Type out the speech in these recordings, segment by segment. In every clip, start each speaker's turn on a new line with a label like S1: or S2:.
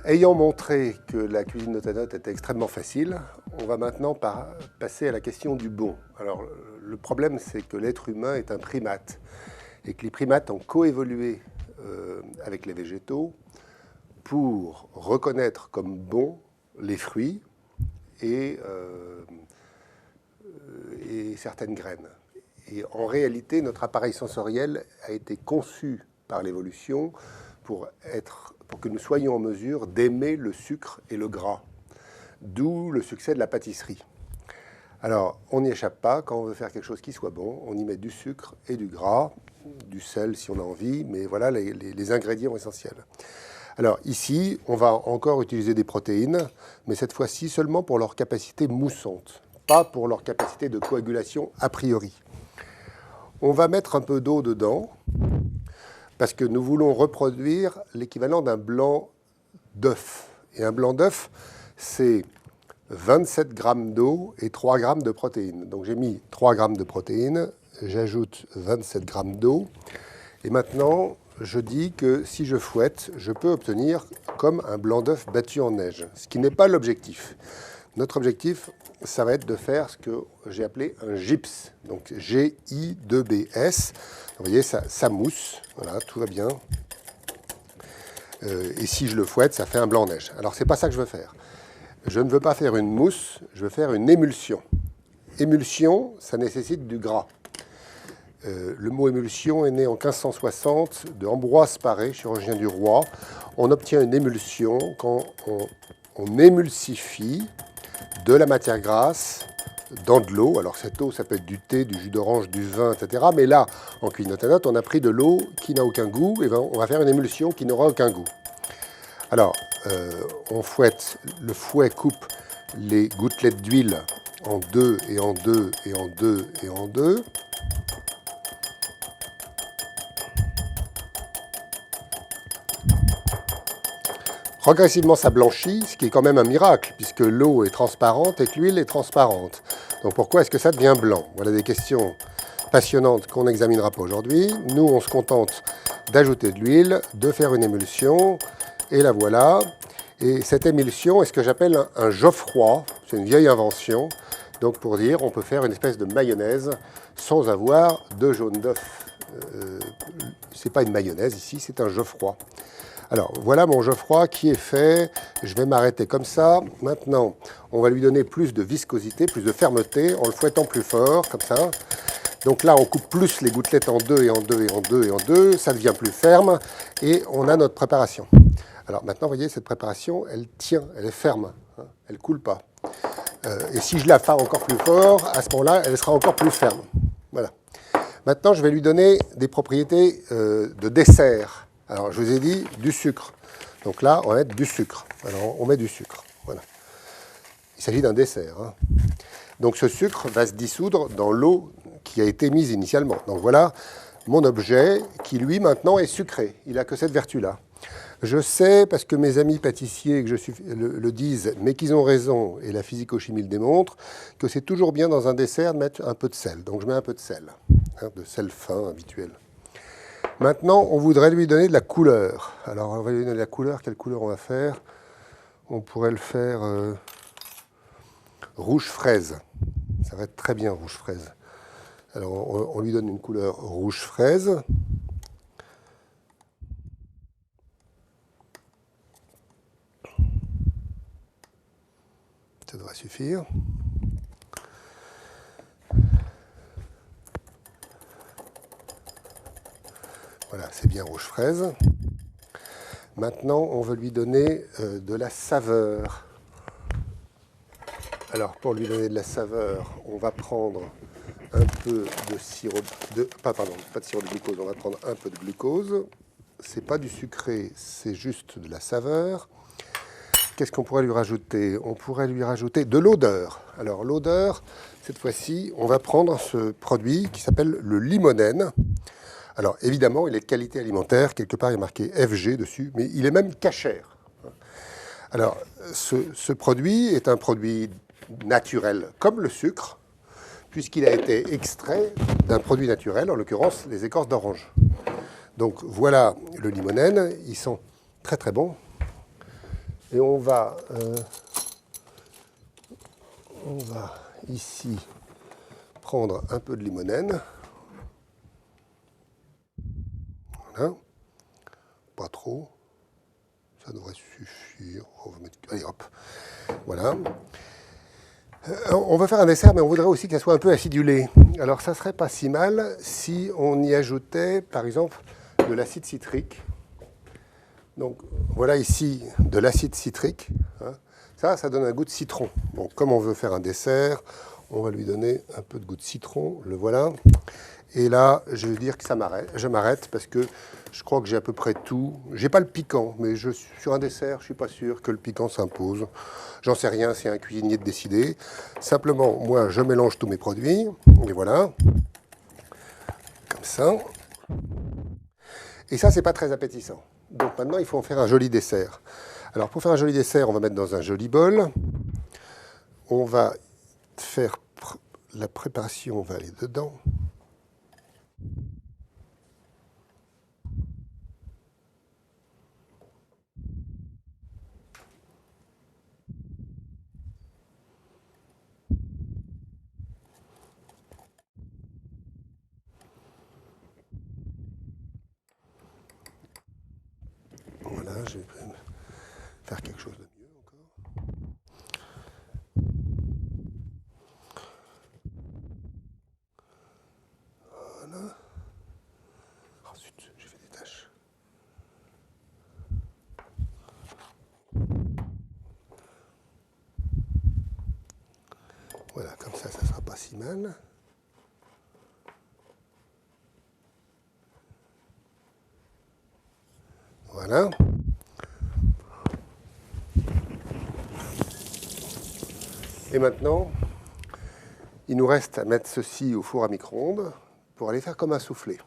S1: ayant montré que la cuisine notanote était extrêmement facile, on va maintenant passer à la question du bon. Alors, le problème, c'est que l'être humain est un primate et que les primates ont coévolué avec les végétaux pour reconnaître comme bons les fruits et certaines graines. Et en réalité, notre appareil sensoriel a été conçu par l'évolution pour que nous soyons en mesure d'aimer le sucre et le gras, d'où le succès de la pâtisserie. Alors, on n'y échappe pas, quand on veut faire quelque chose qui soit bon, on y met du sucre et du gras, du sel si on a envie, mais voilà les ingrédients essentiels. Alors ici, on va encore utiliser des protéines, mais cette fois-ci seulement pour leur capacité moussante, pas pour leur capacité de coagulation a priori. On va mettre un peu d'eau dedans, parce que nous voulons reproduire l'équivalent d'un blanc d'œuf. Et un blanc d'œuf, c'est 27 grammes d'eau et 3 grammes de protéines. Donc j'ai mis 3 grammes de protéines, j'ajoute 27 grammes d'eau. Et maintenant, je dis que si je fouette, je peux obtenir comme un blanc d'œuf battu en neige, ce qui n'est pas l'objectif. Notre objectif, ça va être de faire ce que j'ai appelé un gypse, donc G-I-2-B-S. Vous voyez, ça mousse, voilà, tout va bien. Et si je le fouette, ça fait un blanc-neige. Alors, c'est pas ça que je veux faire. Je ne veux pas faire une mousse, je veux faire une émulsion. Émulsion, ça nécessite du gras. Le mot émulsion est né en 1560 de Ambroise Paré, chirurgien du roi. On obtient une émulsion quand on émulsifie de la matière grasse dans de l'eau. Alors cette eau, ça peut être du thé, du jus d'orange, du vin, etc. Mais là, en cuisine notanote, on a pris de l'eau qui n'a aucun goût, et ben, on va faire une émulsion qui n'aura aucun goût. Alors, on fouette, le fouet coupe les gouttelettes d'huile en deux et en deux et en deux et en deux. Progressivement, ça blanchit, ce qui est quand même un miracle, puisque l'eau est transparente et que l'huile est transparente. Donc pourquoi est-ce que ça devient blanc? Voilà des questions passionnantes qu'on n'examinera pas aujourd'hui. Nous, on se contente d'ajouter de l'huile, de faire une émulsion, et la voilà. Et cette émulsion est ce que j'appelle un Geoffroy, c'est une vieille invention. Donc pour dire, on peut faire une espèce de mayonnaise sans avoir de jaune d'œuf. C'est pas une mayonnaise ici, c'est un Geoffroy. Alors, voilà mon Geoffroy qui est fait. Je vais m'arrêter comme ça. Maintenant, on va lui donner plus de viscosité, plus de fermeté, en le fouettant plus fort, comme ça. Donc là, on coupe plus les gouttelettes en deux et en deux et en deux et en deux. Ça devient plus ferme et on a notre préparation. Alors maintenant, vous voyez, cette préparation, elle tient, elle est ferme. Hein, elle ne coule pas. Et si je la fais encore plus fort, à ce moment-là, elle sera encore plus ferme. Voilà. Maintenant, je vais lui donner des propriétés de dessert. Alors, je vous ai dit du sucre. Donc là, on va mettre du sucre. Alors, on met du sucre. Voilà. Il s'agit d'un dessert. Hein. Donc, ce sucre va se dissoudre dans l'eau qui a été mise initialement. Donc, voilà mon objet qui, lui, maintenant, est sucré. Il n'a que cette vertu-là. Je sais, parce que mes amis pâtissiers le disent, mais qu'ils ont raison, et la physico-chimie le démontre, que c'est toujours bien dans un dessert de mettre un peu de sel. Donc, je mets un peu de sel, hein, de sel fin, habituel. Maintenant, on voudrait lui donner de la couleur. Alors, on va lui donner de la couleur. Quelle couleur on va faire? On pourrait le faire rouge fraise. Ça va être très bien, rouge fraise. Alors, on lui donne une couleur rouge fraise. Ça devrait suffire. Voilà, c'est bien rouge fraise. Maintenant, on veut lui donner de la saveur. Alors, pour lui donner de la saveur, on va prendre un peu de sirop pas de sirop de glucose, on va prendre un peu de glucose. C'est pas du sucré, c'est juste de la saveur. Qu'est-ce qu'on pourrait lui rajouter? On pourrait lui rajouter de l'odeur. Alors, l'odeur, cette fois-ci, on va prendre ce produit qui s'appelle le limonène. Alors, évidemment, il est de qualité alimentaire. Quelque part, il y a marqué FG dessus, mais il est même cachère. Alors, ce produit est un produit naturel, comme le sucre, puisqu'il a été extrait d'un produit naturel, en l'occurrence, les écorces d'orange. Donc, voilà le limonène. Ils sont très, très bons. Et on va ici prendre un peu de limonène. Voilà. Pas trop. Ça devrait suffire. On va mettre... Allez, hop. Voilà. On va faire un dessert, mais on voudrait aussi qu'elle soit un peu acidulée. Alors, ça serait pas si mal si on y ajoutait, par exemple, de l'acide citrique. Donc, voilà ici de l'acide citrique. Hein. Ça donne un goût de citron. Bon, comme on veut faire un dessert, on va lui donner un peu de goût de citron. Le voilà. Et là, je vais dire que je m'arrête parce que je crois que j'ai à peu près tout. J'ai pas le piquant, mais sur un dessert, je suis pas sûr que le piquant s'impose. J'en sais rien, c'est un cuisinier de décider. Simplement, moi, je mélange tous mes produits. Et voilà. Comme ça. Et ça, c'est pas très appétissant. Donc maintenant, il faut en faire un joli dessert. Alors, pour faire un joli dessert, on va mettre dans un joli bol. On va faire la préparation, on va aller dedans. Voilà, je vais faire quelque chose de mieux encore. Voilà. Oh zut, j'ai fait des taches. Voilà, comme ça sera pas si mal. Voilà. Et maintenant, il nous reste à mettre ceci au four à micro-ondes pour aller faire comme un soufflé.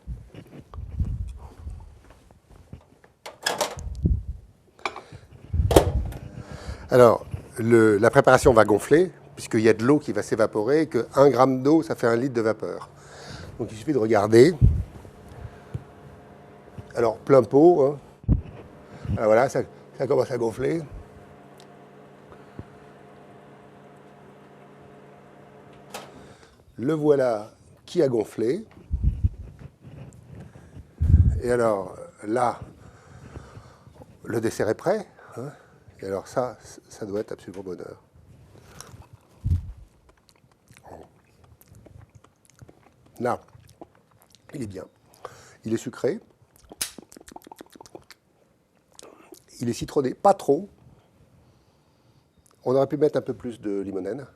S1: Alors, la préparation va gonfler, puisqu'il y a de l'eau qui va s'évaporer, et que 1 gramme d'eau, ça fait 1 litre de vapeur. Donc il suffit de regarder. Alors, plein pot. Hein. Alors voilà, ça commence à gonfler. Le voilà qui a gonflé. Et alors, là, le dessert est prêt. Hein. Et alors ça doit être absolument bonheur. Là, il est bien. Il est sucré. Il est citronné, pas trop. On aurait pu mettre un peu plus de limonène.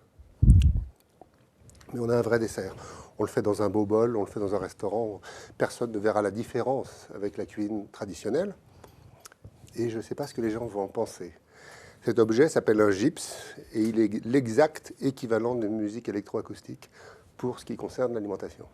S1: Mais on a un vrai dessert. On le fait dans un beau bol, on le fait dans un restaurant. Personne ne verra la différence avec la cuisine traditionnelle. Et je ne sais pas ce que les gens vont en penser. Cet objet s'appelle un gypse et il est l'exact équivalent d'une musique électroacoustique pour ce qui concerne l'alimentation.